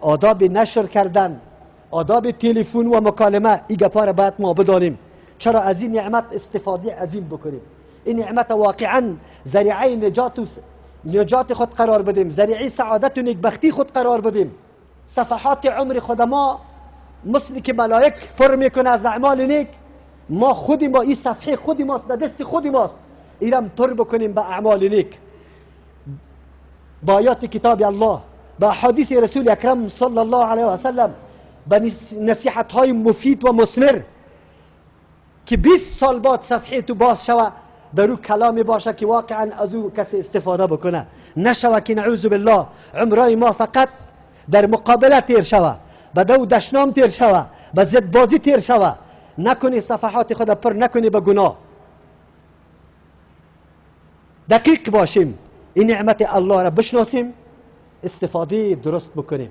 آداب نشر کردن، آداب تلفن و مکالمه، این گپا را باید ما بدانیم. چرا از این نعمت استفاده عظیم بکنیم. این نعمت واقعا ذریعه نجات خود قرار بدیم، ذریعه سعادت و نیکبختی خود قرار بدیم. صفحات عمر خود ما مثل که ملائک پر میکنه از اعمال نیک، ما خودی ما این صفحه خودی ماست، در دست خودی ماست، ایرم پر بکنیم به اعمال نیک، با آیات کتاب الله، با حدیث رسول اکرم صلی الله علیه و سلم، با نصیحت های مفید و مثمر که 20 سال بعد صفحه تو باز شوه در او کلامی باشه که واقعا از او کسی استفاده بکنه، نشوه که نعوذ بالله عمرای ما فقط در مقابله تیر شوه، به دو دشنام تیر شوه، به زد بازی تیر شوه. نکنی صفحات خود پر نکنی به گناه. دقیق باشیم، این نعمت الله را بشناسیم، استفاده درست بکنیم.